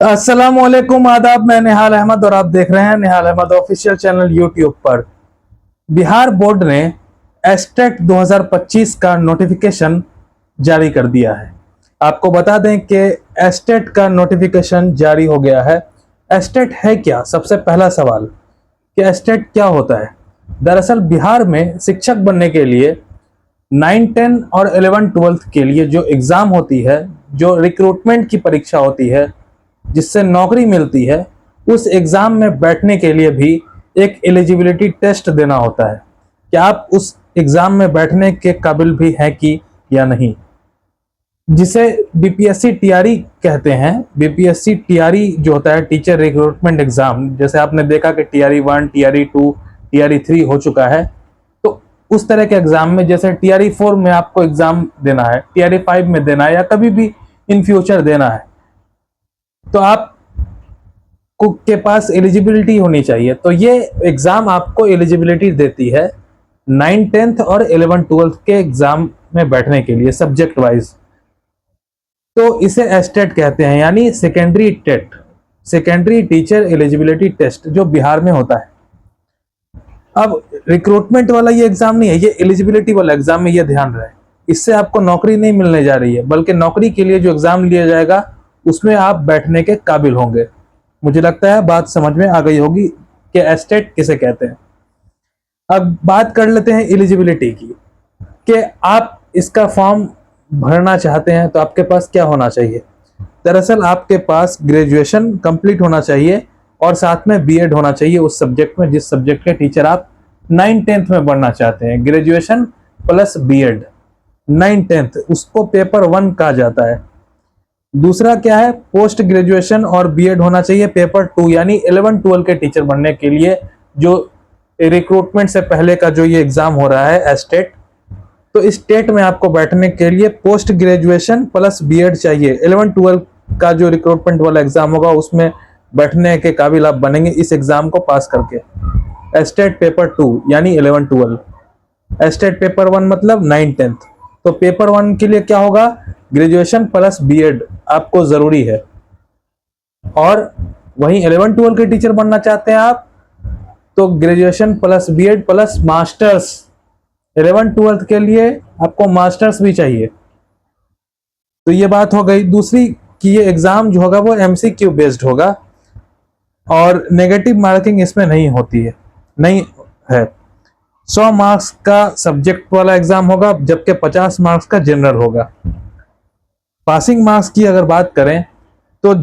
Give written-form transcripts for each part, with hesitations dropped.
अस्सलामुअलैकुम, आदाब। मैं निहाल अहमद और आप देख रहे हैं निहाल अहमद ऑफिशियल चैनल यूट्यूब पर। बिहार बोर्ड ने एस्टेट 2025 का नोटिफिकेशन जारी कर दिया है। आपको बता दें कि एस्टेट का नोटिफिकेशन जारी हो गया है। एस्टेट है क्या? सबसे पहला सवाल कि एस्टेट क्या होता है। दरअसल बिहार में शिक्षक बनने के लिए 9, 10 और 11, 12 के लिए जो एग्ज़ाम होती है, जो रिक्रूटमेंट की परीक्षा होती है जिससे नौकरी मिलती है, उस एग्ज़ाम में बैठने के लिए भी एक एलिजिबिलिटी टेस्ट देना होता है कि आप उस एग्ज़ाम में बैठने के काबिल भी हैं कि या नहीं, जिसे बीपीएससी टीआरई कहते हैं। बीपीएससी टीआरई जो होता है, टीचर रिक्रूटमेंट एग्ज़ाम, जैसे आपने देखा कि टीआरई 1, टीआरई 2, टीआरई 3 हो चुका है, तो उस तरह के एग्ज़ाम में जैसे टीआरई 4 में आपको एग्ज़ाम देना है, टीआरई 5 में देना है या कभी भी इन फ्यूचर देना है, तो आप के पास एलिजिबिलिटी होनी चाहिए। तो ये एग्जाम आपको एलिजिबिलिटी देती है 9, 10 और 11, 12 के एग्जाम में बैठने के लिए सब्जेक्ट वाइज। तो इसे एस्टेट कहते हैं, यानी secondary TET, secondary teacher eligibility test, जो बिहार में होता है। अब रिक्रूटमेंट वाला ये एग्जाम नहीं है, ये एलिजिबिलिटी वाला एग्जाम है, ये ध्यान रहे। इससे आपको नौकरी नहीं मिलने जा रही है, बल्कि नौकरी के लिए जो एग्जाम लिया जाएगा उसमें आप बैठने के काबिल होंगे। मुझे लगता है बात समझ में आ गई होगी कि एस्टेट किसे कहते हैं। अब बात कर लेते हैं एलिजिबिलिटी की, कि आप इसका फॉर्म भरना चाहते हैं तो आपके पास क्या होना चाहिए। दरअसल आपके पास ग्रेजुएशन कंप्लीट होना चाहिए और साथ में बीएड होना चाहिए उस सब्जेक्ट में जिस सब्जेक्ट के टीचर आप 9, 10 में बनना चाहते हैं। ग्रेजुएशन प्लस बीएड 9, 10, उसको पेपर 1 कहा जाता है। दूसरा क्या है, पोस्ट ग्रेजुएशन और बीएड होना चाहिए पेपर 2, यानी 11, 12 के टीचर बनने के लिए जो रिक्रूटमेंट से पहले का जो ये एग्जाम हो रहा है एस्टेट, तो इस टेट में आपको बैठने के लिए पोस्ट ग्रेजुएशन प्लस बीएड चाहिए। 11, 12 का जो रिक्रूटमेंट वाला एग्जाम होगा उसमें बैठने के काबिल आप बनेंगे इस एग्जाम को पास करके। एस्टेट पेपर 2 यानी 11, 12, एस्टेट पेपर 1 मतलब 9, 10। तो पेपर 1 के लिए क्या होगा, ग्रेजुएशन प्लस बीएड आपको जरूरी है। और वहीं 11, 12 के टीचर बनना चाहते हैं आप, तो graduation plus BEd plus masters. 11, 12 के लिए आपको मास्टर्स भी चाहिए। तो ये बात हो गई। दूसरी कि ये एग्जाम जो होगा वो एमसीक्यू बेस्ड होगा और नेगेटिव मार्किंग इसमें नहीं होती है, नहीं है। 100 मार्क्स का सब्जेक्ट वाला एग्जाम होगा, जबकि 50 मार्क्स का जनरल होगा। पासिंग मार्क्स की अगर बात करें तो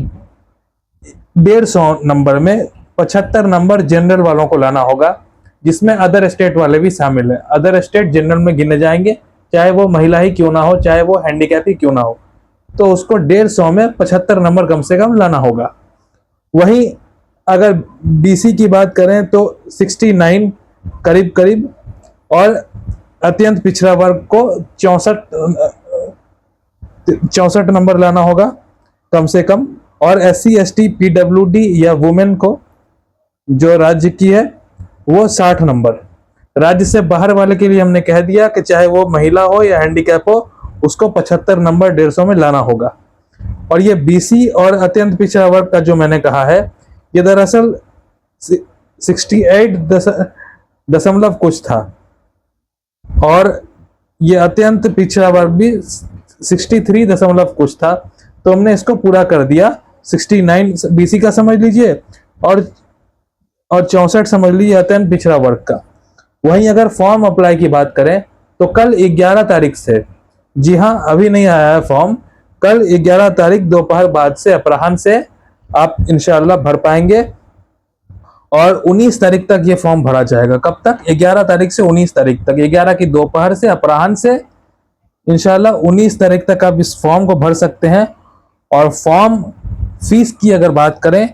150 नंबर में 75 नंबर जनरल वालों को लाना होगा, जिसमें अदर स्टेट वाले भी शामिल हैं। अदर स्टेट जनरल में गिने जाएंगे, चाहे वो महिला ही क्यों ना हो, चाहे वो हैंडीकैप ही क्यों ना हो, तो उसको 150 में 75 नंबर कम से कम लाना होगा। वहीं अगर बीसी की बात करें तो 69 करीब करीब, और अत्यंत पिछड़ा वर्ग को 64 नंबर लाना होगा कम से कम। और SC, ST, PWD या वुमेन को जो राज्य की है वो 60 नंबर। राज्य से बाहर वाले के लिए हमने कह दिया कि चाहे वो महिला हो या हैंडीकैप हो, उसको 75 नंबर 150 में लाना होगा। और ये बीसी और अत्यंत पिछड़ा वर्ग का जो मैंने कहा है, ये दरअसल 68 दशमलव कुछ था, और ये अत्यंत पिछड़ा वर्ग भी 63 दशमलव कुछ था। तो हमने इसको पूरा कर दिया। 69 बीसी का समझ लीजिए और 64 समझ लीजिए अत्यंत पिछड़ा वर्ग का। वहीं अगर फॉर्म अप्लाई की बात करें तो कल 11 तारीख से, जी हाँ अभी नहीं आया है फॉर्म, कल 11 तारीख दोपहर बाद से, अपराह्न से आप इंशाल्लाह भर पाएंगे। और 19 तारीख तक ये फॉर्म भरा जाएगा। कब तक? 11 तारीख से 19 तारीख तक, 11 की दोपहर से अपराह्न से इंशाल्लाह 19 तारीख तक आप इस फॉर्म को भर सकते हैं। और फॉर्म फीस की अगर बात करें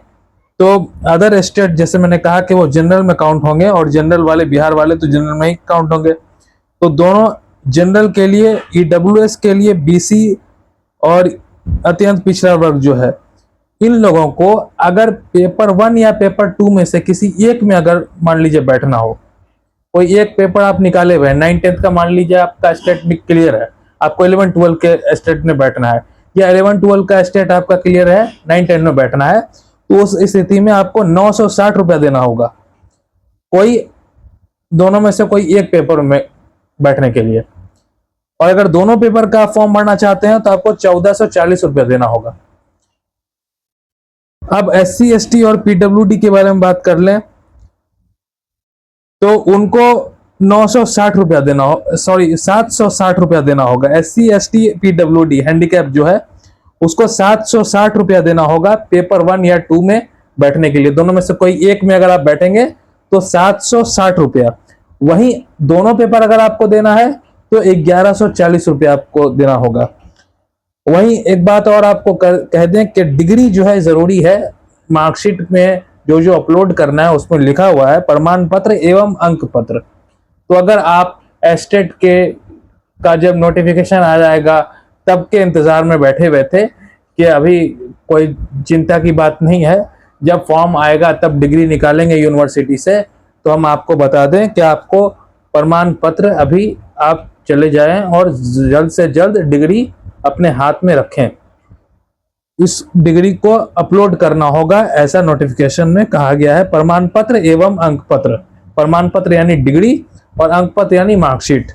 तो अदर स्टेट, जैसे मैंने कहा कि वो जनरल में काउंट होंगे, और जनरल वाले बिहार वाले तो जनरल में ही काउंट होंगे। तो दोनों जनरल के लिए, ईडब्ल्यूएस के लिए, बीसी और अत्यंत पिछड़ा वर्ग जो है, इन लोगों को अगर पेपर 1 या पेपर 2 में से किसी एक में अगर मान लीजिए बैठना हो, कोई एक पेपर आप निकाले हुए हैं, 9, 10 का मान लीजिए आपका स्टेट क्लियर है, आपको 11, 12 के स्टेट में बैठना है, या 11-12 का स्टेट आपका क्लियर है, 9-10 में बैठना है, तो उस स्थिति में आपको 960 रुपया देना होगा, कोई दोनों में से कोई एक पेपर में बैठने के लिए। और अगर दोनों पेपर का फॉर्म भरना चाहते हैं तो आपको 1440 रुपया देना होगा। अब SC ST और PWD के बारे में बात कर लें तो उनको 960 रुपया देना हो, सॉरी 760 रुपया देना होगा। SC ST PWD हैंडीकैप जो है उसको 760 रुपया देना होगा पेपर 1 या 2 में बैठने के लिए। दोनों में से कोई एक में अगर आप बैठेंगे तो 760 रुपया। वहीं दोनों पेपर अगर आपको देना है तो 1140 रुपया आपको देना होगा। वहीं एक बात और आपको कह दें कि डिग्री जो है जरूरी है। मार्कशीट में जो अपलोड करना है उसमें लिखा हुआ है प्रमाण पत्र एवं अंक पत्र। तो अगर आप एस्टेट के का जब नोटिफिकेशन आ जाएगा तब के इंतजार में बैठे हुए थे कि अभी कोई चिंता की बात नहीं है, जब फॉर्म आएगा तब डिग्री निकालेंगे यूनिवर्सिटी से, तो हम आपको बता दें कि आपको प्रमाण पत्र अभी आप चले जाएं और जल्द से जल्द डिग्री अपने हाथ में रखें। इस डिग्री को अपलोड करना होगा, ऐसा नोटिफिकेशन में कहा गया है। प्रमाण पत्र एवं अंक पत्र, प्रमाण पत्र यानी डिग्री और अंक पत्र यानी मार्कशीट।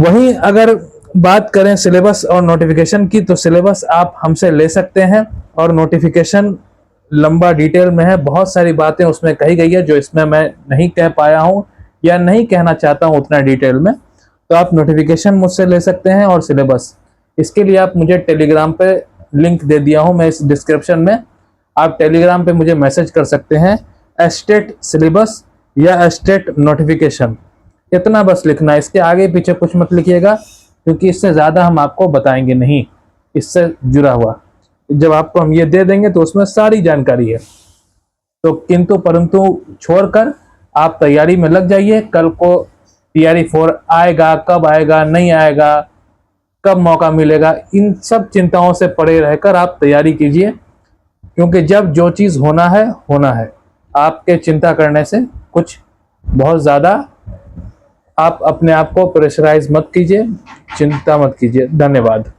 वहीं अगर बात करें सिलेबस और नोटिफिकेशन की तो सिलेबस आप हमसे ले सकते हैं और नोटिफिकेशन लंबा डिटेल में है, बहुत सारी बातें उसमें कही गई है जो इसमें मैं नहीं कह पाया हूं या नहीं कहना चाहता हूं उतना डिटेल में। तो आप नोटिफिकेशन मुझसे ले सकते हैं और सिलेबस, इसके लिए आप मुझे टेलीग्राम पे लिंक दे दिया हूं मैं इस डिस्क्रिप्शन में, आप टेलीग्राम पे मुझे मैसेज कर सकते हैं। एस्टेट सिलेबस या एस्टेट नोटिफिकेशन, इतना बस लिखना है, इसके आगे पीछे कुछ मत लिखिएगा क्योंकि इससे ज़्यादा हम आपको बताएंगे नहीं इससे जुड़ा हुआ। जब आपको हम ये दे देंगे तो उसमें सारी जानकारी है। तो किंतु परंतु छोड़कर आप तैयारी में लग जाइए। कल को TRE 4 आएगा, कब आएगा, नहीं आएगा, कब मौका मिलेगा, इन सब चिंताओं से परे रहकर आप तैयारी कीजिए, क्योंकि जब जो चीज़ होना है। आपके चिंता करने से कुछ बहुत ज़्यादा आप अपने आप को प्रेशराइज मत कीजिए, चिंता मत कीजिए। धन्यवाद।